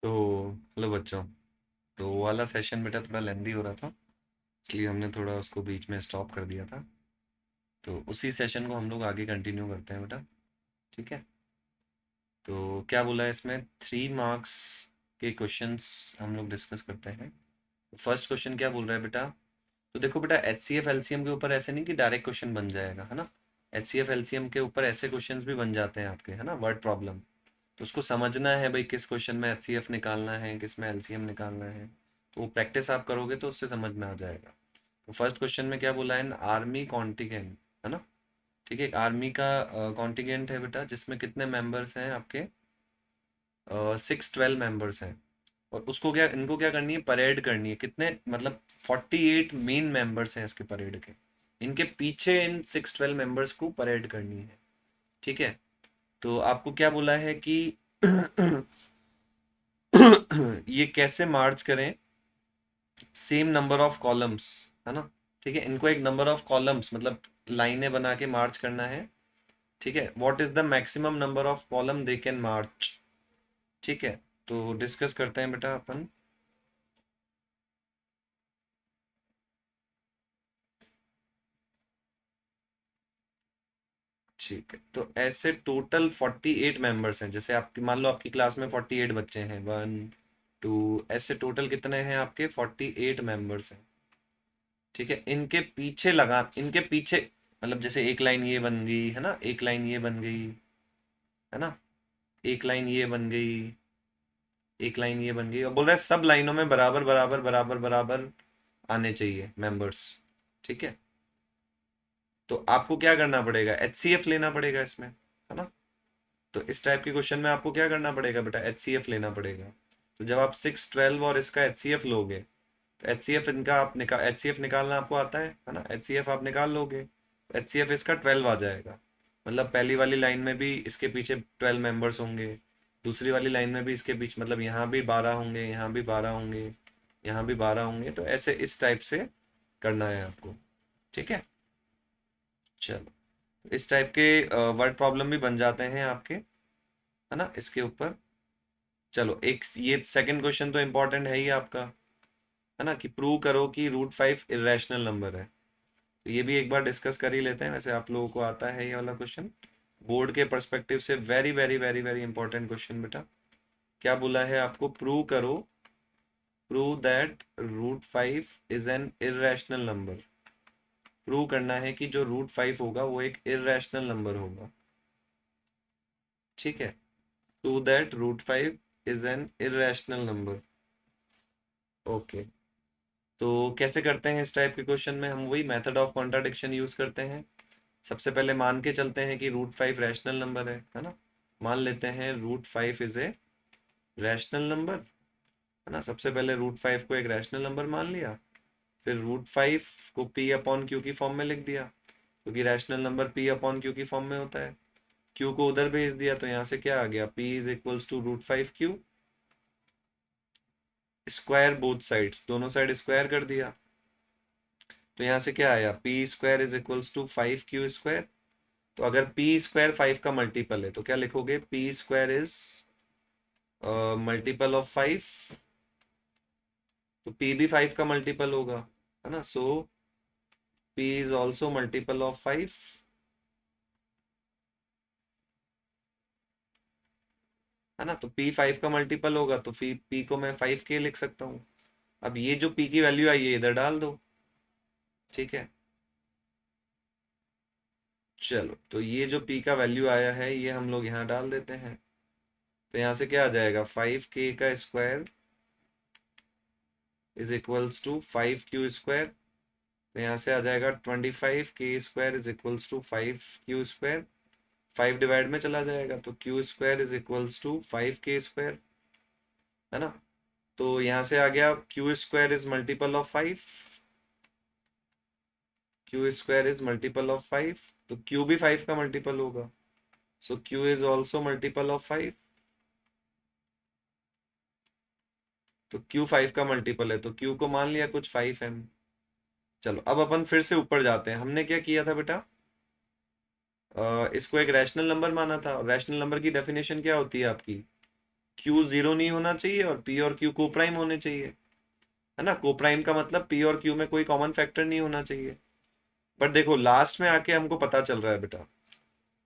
तो हेलो बच्चों। तो वो वाला सेशन बेटा थोड़ा लेंदी हो रहा था, इसलिए हमने थोड़ा उसको बीच में स्टॉप कर दिया था। तो उसी सेशन को हम लोग आगे कंटिन्यू करते हैं बेटा। ठीक है। तो क्या बोला है इसमें, 3 मार्क्स के क्वेश्चंस हम लोग डिस्कस करते हैं। फर्स्ट क्वेश्चन क्या बोल रहा है बेटा। तो देखो बेटा, H C F L C M के ऊपर ऐसे नहीं कि डायरेक्ट क्वेश्चन बन जाएगा, है ना। H C F L C M के ऊपर ऐसे क्वेश्चंस भी बन जाते हैं आपके, है ना, वर्ड प्रॉब्लम। तो उसको समझना है भाई, किस क्वेश्चन में एचसीएफ निकालना है, किस में एलसीएम निकालना है। तो वो प्रैक्टिस आप करोगे तो उससे समझ में आ जाएगा। तो फर्स्ट क्वेश्चन में क्या बोला है, आर्मी कॉन्टिजेंट, है ना। ठीक है, आर्मी का कॉन्टिजेंट है बेटा, जिसमें कितने मेंबर्स हैं आपके, 612 मेंबर्स हैं। और उसको क्या, इनको क्या करनी है, परेड करनी है। कितने मतलब 48 मेन मेंबर्स हैं इसके परेड के। इनके पीछे इन 612 मेंबर्स को परेड करनी है। ठीक है। तो आपको क्या बोला है कि ये कैसे मार्च करें, सेम नंबर ऑफ कॉलम्स, है ना। ठीक है, इनको एक नंबर ऑफ कॉलम्स मतलब लाइनें बना के मार्च करना है। ठीक है, what is the maximum number of column they can march. ठीक है, तो डिस्कस करते हैं बेटा अपन। ठीक है, तो ऐसे टोटल 48 मेंबर्स हैं। जैसे आपकी मान लो आपकी क्लास में 48 बच्चे हैं, 1 2, ऐसे टोटल कितने हैं आपके, 48 मेंबर्स हैं। ठीक है, इनके पीछे मतलब जैसे एक लाइन ये बन गई, है ना, एक लाइन ये बन गई, है ना, एक लाइन ये बन गई, एक लाइन ये बन गई, और बोल रहा है सब लाइनों में बराबर बराबर बराबर बराबर आने चाहिए मेंबर्स। ठीक है, तो आपको क्या करना पड़ेगा, एच सी एफ लेना पड़ेगा इसमें, है ना। तो इस टाइप के क्वेश्चन में आपको क्या करना पड़ेगा बेटा, एच सी एफ लेना पड़ेगा। तो जब आप 612 और इसका एच सी एफ लोगे, तो एच सी एफ इनका आप निकाल, एच सी एफ निकालना आपको आता है ना, एच सी एफ आप निकाल लोगे, एच सी एफ इसका 12 आ जाएगा। मतलब पहली वाली लाइन में भी इसके पीछे 12 मेंबर्स होंगे, दूसरी वाली लाइन में भी इसके पीछे, मतलब यहाँ भी 12 होंगे, यहाँ भी 12 होंगे, यहाँ भी 12 होंगे। तो ऐसे इस टाइप से करना है आपको। ठीक है, चलो, इस टाइप के वर्ड प्रॉब्लम भी बन जाते हैं आपके, है ना, इसके ऊपर। चलो, एक ये सेकंड क्वेश्चन तो इम्पोर्टेंट है ही आपका, है ना, कि प्रूव करो कि रूट 5 इरेशनल नंबर है। तो ये भी एक बार डिस्कस कर ही लेते हैं। वैसे आप लोगों को आता है ये वाला क्वेश्चन, बोर्ड के पर्सपेक्टिव से very very very very important question बेटा। क्या बोला है आपको, प्रूव करो, prove that root 5 is an irrational number. Prove करना है कि जो रूट 5 होगा वो एक इरेशनल नंबर होगा। ठीक है, prove that root 5 is an irrational number. Okay. तो कैसे करते हैं इस टाइप के क्वेश्चन में, हम वही मेथड ऑफ कॉन्ट्राडिक्शन यूज करते हैं। सबसे पहले मान के चलते हैं कि रूट 5 रैशनल नंबर है ना। मान लेते हैं root 5 is a rational number, है ना। सबसे पहले रूट 5 को एक रैशनल नंबर मान लिया, फिर रूट 5 को पी अपॉन क्यू की फॉर्म में लिख दिया, क्योंकि rational number P upon Q की फॉर्म में होता है। क्यू को उधर भेज दिया, तो यहाँ से क्या आ गया, p is equals to root 5 Q, square both sides, दोनों साइड स्क्वायर कर दिया। तो यहाँ से क्या आया, p square is equals to 5 Q square. तो अगर पी स्क्वायर 5 का मल्टीपल है तो क्या लिखोगे, P square is multiple of 5। तो पी भी 5 का मल्टीपल होगा, है ना। So P is also multiple of 5, है ना। तो पी 5 का मल्टीपल होगा, तो पी को मैं 5 के लिख सकता हूँ। अब ये जो पी की वैल्यू आई है इधर डाल दो। ठीक है, चलो, तो ये जो पी का वैल्यू आया है ये हम लोग यहाँ डाल देते हैं। तो यहाँ से क्या आ जाएगा, 5 के का square is equals to 5 Q square. तो यहाँ से आ जाएगा 25 के square is equals to 5 Q square. 5 divide में चला जाएगा, तो q square is equals to 5 के स्क्वायर, है ना। तो यहाँ से आ गया Q square is multiple of 5, Q square is multiple of 5। तो क्यू भी 5 का मल्टीपल होगा, so Q is also multiple of 5। तो क्यू 5 का मल्टीपल है, तो क्यू को मान लिया कुछ 5m। चलो, अब अपन फिर से ऊपर जाते हैं। हमने क्या किया था बेटा, इसको एक रैशनल नंबर माना था। रैशनल नंबर की डेफिनेशन क्या होती है आपकी, क्यू जीरो नहीं होना चाहिए और पी और क्यू को प्राइम होने चाहिए, है ना। को प्राइम का मतलब पी और क्यू में कोई कॉमन फैक्टर नहीं होना चाहिए। बट देखो लास्ट में आके हमको पता चल रहा है बेटा,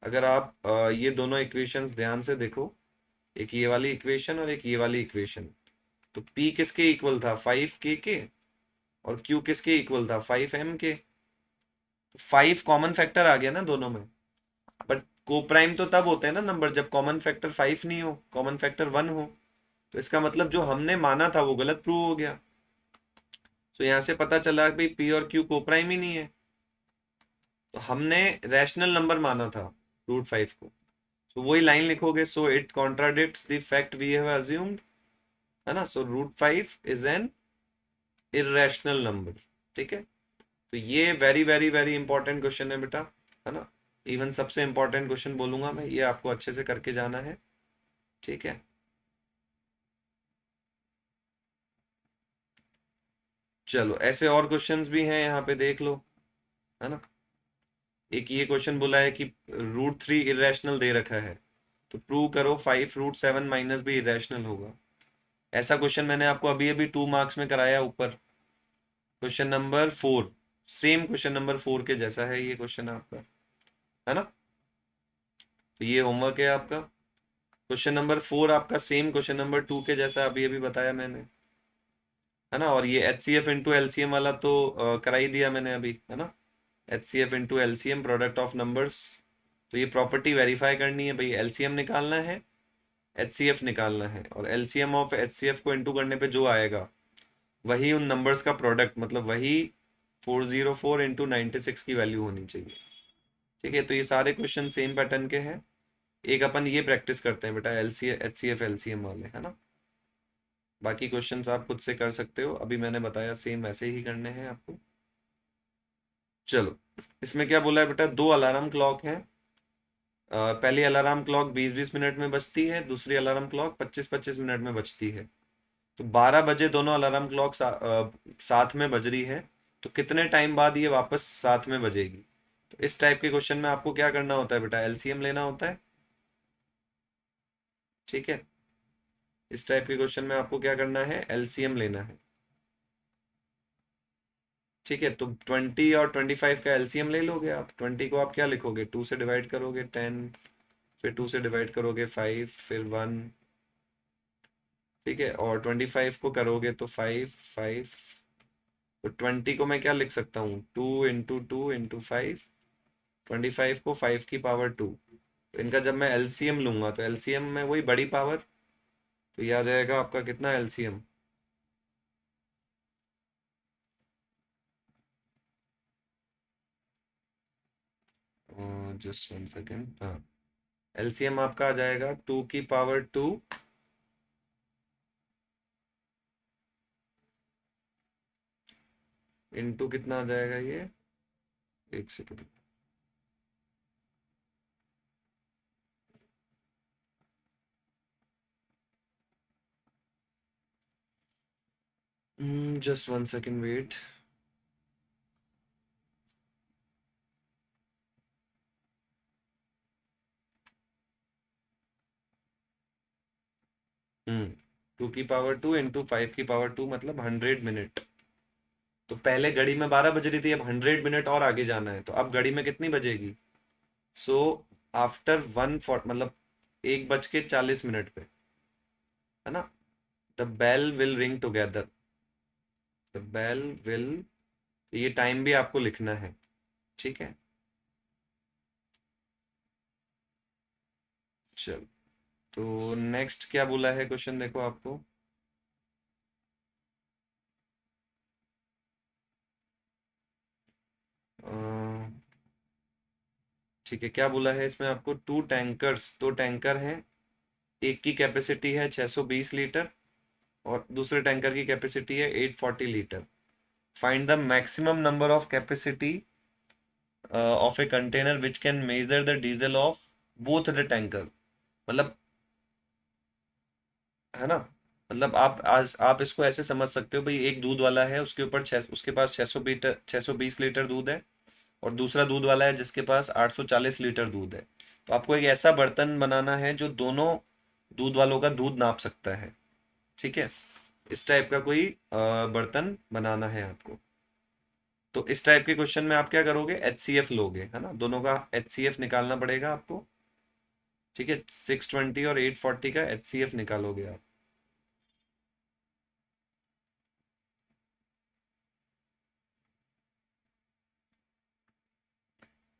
अगर आप ये दोनों इक्वेशंस ध्यान से देखो, एक ये वाली इक्वेशन और एक ये वाली इक्वेशन, तो P किसके इक्वल था 5K के, और Q किसके इक्वल था 5M के। 5 कॉमन फैक्टर आ गया ना दोनों में। बट को प्राइम तो तब होते हैं ना नंबर जब कॉमन फैक्टर 5 नहीं हो, कॉमन फैक्टर 1 हो। तो इसका मतलब जो हमने माना था वो गलत प्रूव हो गया। तो यहाँ से पता चला कि भाई P और Q को प्राइम ही नहीं है, तो हमने रैशनल नंबर माना था √5 को। तो वही लाइन लिखोगे, so it contradicts the fact we have assumed, है ना। So √5 is an irrational number, ठीक है। तो ये very very very important question है बेटा, है ना। इवन सबसे इंपॉर्टेंट क्वेश्चन बोलूंगा मैं, ये आपको अच्छे से करके जाना है, ठीक है। चलो ऐसे और क्वेश्चंस भी हैं यहाँ पे देख लो, है ना। एक ये क्वेश्चन बोला है कि √3 इरेशनल दे रखा है, तो प्रूव करो 5 √7 माइनस भी इरेशनल होगा। ऐसा क्वेश्चन मैंने आपको अभी अभी 2 मार्क्स में कराया ऊपर, question number 4, same question number 4 के जैसा है ये क्वेश्चन आपका, है ना। तो ये होमवर्क है आपका। क्वेश्चन नंबर 4 आपका सेम क्वेश्चन नंबर 2 के जैसा अभी अभी बताया मैंने, है ना। और ये H C F into LCM वाला तो करा ही दिया मैंने अभी, है ना। H C F into LCM, product of numbers. तो ये प्रॉपर्टी वेरीफाई करनी है भाई, एलसीएम निकालना है, एच सी एफ निकालना है, और LCM of H C F को इंटू करने पे जो आएगा वही उन नंबर्स का प्रोडक्ट, मतलब वही 404 इंटू 96 की वैल्यू होनी चाहिए, ठीक है। तो ये सारे क्वेश्चन सेम पैटर्न के हैं। एक अपन ये प्रैक्टिस करते हैं बेटा, L C H C F LCM वाले, है ना। बाकी क्वेश्चंस आप खुद से कर सकते हो, अभी मैंने बताया सेम वैसे ही करने हैं आपको। चलो इसमें क्या बोला है बेटा, दो अलार्म क्लॉक हैं। पहली अलार्म क्लॉक 20-20 मिनट में बजती है, दूसरी अलार्म क्लॉक 25-25 मिनट में बजती है। तो 12 बजे दोनों अलार्म क्लॉक साथ में बज रही है, तो कितने टाइम बाद ये वापस साथ में बजेगी। तो इस टाइप के क्वेश्चन में आपको क्या करना होता है बेटा, एलसीएम लेना होता है, ठीक है। इस टाइप के क्वेश्चन में आपको क्या करना है, एलसीएम लेना है, ठीक है। तो 20 और 25 का एलसीएम ले लोगे आप। 20 को आप क्या लिखोगे, 2 से डिवाइड करोगे 10, फिर 2 से डिवाइड करोगे 5, फिर 1, ठीक है। और 25 को करोगे तो 5 5। तो 20 को मैं क्या लिख सकता हूँ, 2 × 2 × 5, 25 को 5 की पावर 2। तो इनका जब मैं एलसीएम लूंगा तो एलसीएम में वही बड़ी पावर, तो ये आ जाएगा आपका कितना एलसीएम, जस्ट 1 सेकेंड, हाँ। एलसीएम आपका आ जाएगा 2 की पावर 2 इंटू कितना आ जाएगा ये, 1 सेकेंड, जस्ट 1 सेकेंड वेट। हम्म 2 की पावर 2 इंटू 5 की पावर 2 मतलब 100 मिनट। तो पहले घड़ी में 12 बज रही थी, अब 100 मिनट और आगे जाना है, तो अब घड़ी में कितनी बजेगी। सो आफ्टर 1 मतलब 1 बज के 40 मिनट पे, है ना, the bell will ring together, the bell will, ये टाइम भी आपको लिखना है, ठीक है। चलो तो नेक्स्ट क्या बोला है क्वेश्चन देखो आपको, अ, ठीक है। क्या बोला है इसमें आपको, दो टैंकर हैं, एक की कैपेसिटी है 620 लीटर और दूसरे टैंकर की कैपेसिटी है 840 litre. Find the maximum number of capacity of a container which can measure the diesel of both the tanker. मतलब, है ना, मतलब आप आज आप इसको ऐसे समझ सकते हो भाई, एक दूध वाला है, उसके ऊपर उसके पास 620 लीटर दूध है, और दूसरा दूध वाला है जिसके पास 840 लीटर दूध है। तो आपको एक ऐसा बर्तन बनाना है जो दोनों दूध वालों का दूध नाप सकता है। ठीक है, इस टाइप का कोई बर्तन बनाना है आपको। तो इस टाइप के क्वेश्चन में आप क्या करोगे, एचसीएफ लोगे, है ना, दोनों का एचसीएफ निकालना पड़ेगा आपको। ठीक है, 620 और 840 का एचसीएफ निकालोगे आप।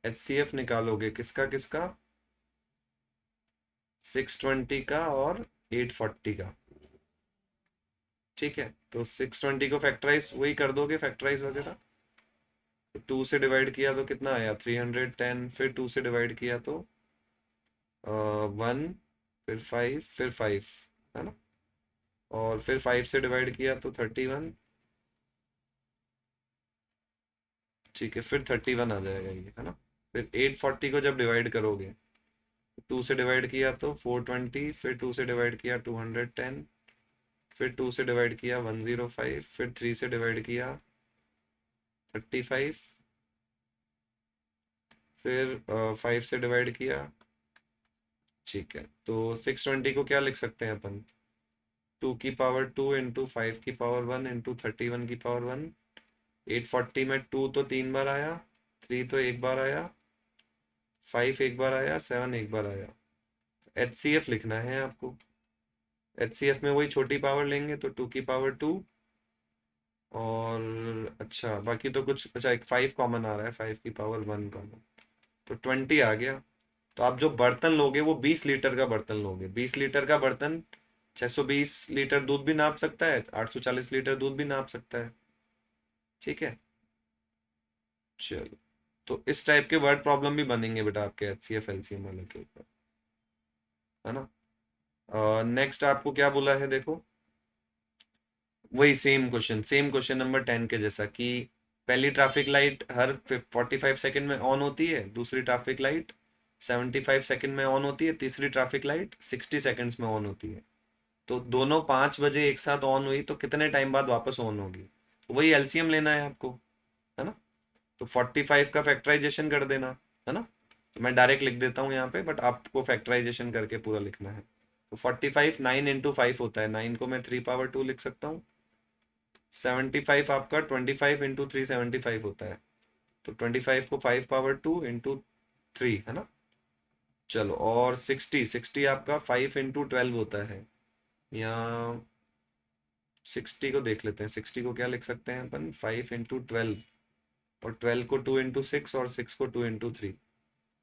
एचसीएफ निकालोगे किसका किसका, 620 का और 840 का। ठीक है, तो 620 को फैक्टराइज वही कर दोगे, फैक्टराइज वगैरह। तो 2 से डिवाइड किया तो कितना आया, 310, फिर 2 से डिवाइड किया तो 1, फिर 5, फिर 5, है ना, और फिर 5 से डिवाइड किया तो 31। ठीक है, फिर 31 आ जाएगा ये, है ना। फिर 840 को जब डिवाइड करोगे, 2 से डिवाइड किया तो 420, फिर 2 से डिवाइड किया 210, फिर 2 से डिवाइड किया 105, फिर 3 से डिवाइड किया 35, फिर 5 से डिवाइड किया। ठीक है, तो 620 को क्या लिख सकते हैं अपन, 2 की पावर 2 इंटू 5 की पावर 1 इंटू 31 की पावर 1। 840 में 2 तो 3 बार आया, 3 तो एक बार आया, 5 एक बार आया, 7 एक बार आया। एचसीएफ लिखना है आपको। एचसीएफ में वही छोटी पावर लेंगे तो 2 की पावर 2, और अच्छा बाकी तो कुछ, अच्छा एक 5 कॉमन आ रहा है, 5 की पावर 1 कॉमन, तो 20 आ गया। तो आप जो बर्तन लोगे वो 20 लीटर का बर्तन लोगे। 20 लीटर का बर्तन 620 लीटर दूध भी नाप सकता है, 840 लीटर दूध भी नाप सकता है। ठीक है, चलो, तो इस टाइप के वर्ड प्रॉब्लम भी बनेंगे बेटा आपके एचसीएफ एलसीएम वाले के ऊपर, है ना। नेक्स्ट आपको क्या बोला है देखो, वही सेम क्वेश्चन नंबर 10 के जैसा कि पहली ट्रैफिक लाइट हर 45 सेकंड में ऑन होती है, दूसरी ट्रैफिक लाइट 75 सेकंड में ऑन होती है, तीसरी ट्रैफिक लाइट 60 सेकंड्स में ऑन होती है। तो दोनों 5 बजे एक साथ ऑन हुई तो कितने टाइम बाद वापस ऑन होगी, तो वही एलसीएम लेना है आपको, है ना। तो 45 का फैक्टराइजेशन कर देना, है ना। तो मैं डायरेक्ट लिख देता हूँ यहाँ पे, बट आपको फैक्टराइजेशन करके पूरा लिखना है। तो 45 9 इंटू 5 होता है, 9 को मैं 3 पावर 2 लिख सकता हूँ। 75 आपका 25 इंटू 3 75 होता है, तो 25 को 5 पावर 2 इंटू 3, है ना। चलो, और 60 आपका 5 इंटू 12 होता है, या 60 को देख लेते हैं, 60 को क्या लिख सकते हैं अपन, 5 इंटू 12, और 12 को 2 इंटू 6, और 6 को 2 इंटू 3,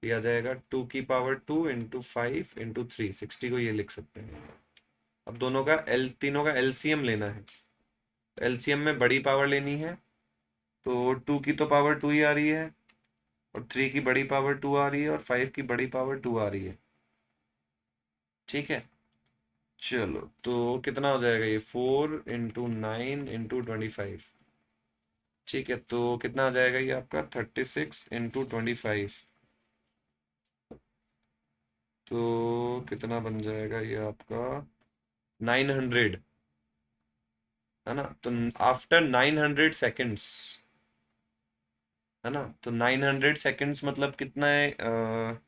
दिया जाएगा 2 की पावर 2 इंटू 5 इंटू 3। 60 को ये लिख सकते हैं। अब दोनों का तीनों का एलसीएम लेना है। एलसीएम में बड़ी पावर लेनी है, तो 2 की तो पावर 2 ही आ रही है, और 3 की बड़ी पावर 2 आ रही है, और 5 की बड़ी पावर 2 आ रही है। ठीक है, चलो, तो कितना हो जाएगा ये, 4 इंटू 9 इंटू 25। ठीक है, तो कितना आ जाएगा ये आपका, 36 इंटू 25। तो कितना बन जाएगा ये आपका, 900, है ना। तो आफ्टर 900 सेकेंड्स, है ना, तो 900 सेकेंड्स मतलब कितना है,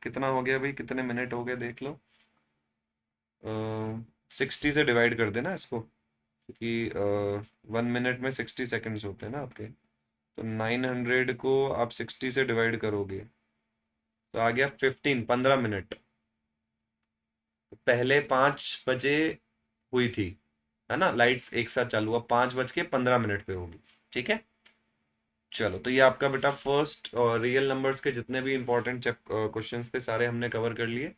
कितना हो गया भाई, कितने मिनट हो गए देख लो। 60 से डिवाइड कर देना इसको, क्योंकि 1 मिनट में 60 सेकेंड्स होते हैं ना आपके। तो 900 को आप 60 से डिवाइड करोगे तो आ गया 15 मिनट। पहले 5 बजे हुई थी, है ना, लाइट्स एक साथ चालू, अब 5 बज के 15 मिनट पे होगी। ठीक है, चलो, तो ये आपका बेटा फर्स्ट और रियल नंबर्स के जितने भी इंपॉर्टेंट क्वेश्चंस थे सारे हमने कवर कर लिए।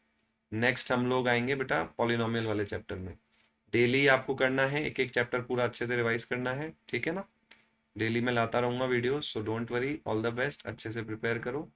नेक्स्ट हम लोग आएंगे बेटा पॉलिनोमियल वाले चैप्टर में। डेली आपको करना है, एक एक चैप्टर पूरा अच्छे से रिवाइज करना है, ठीक है ना। डेली मैं लाता रहूंगा video, so don't worry, all the best, अच्छे से प्रिपेयर करो।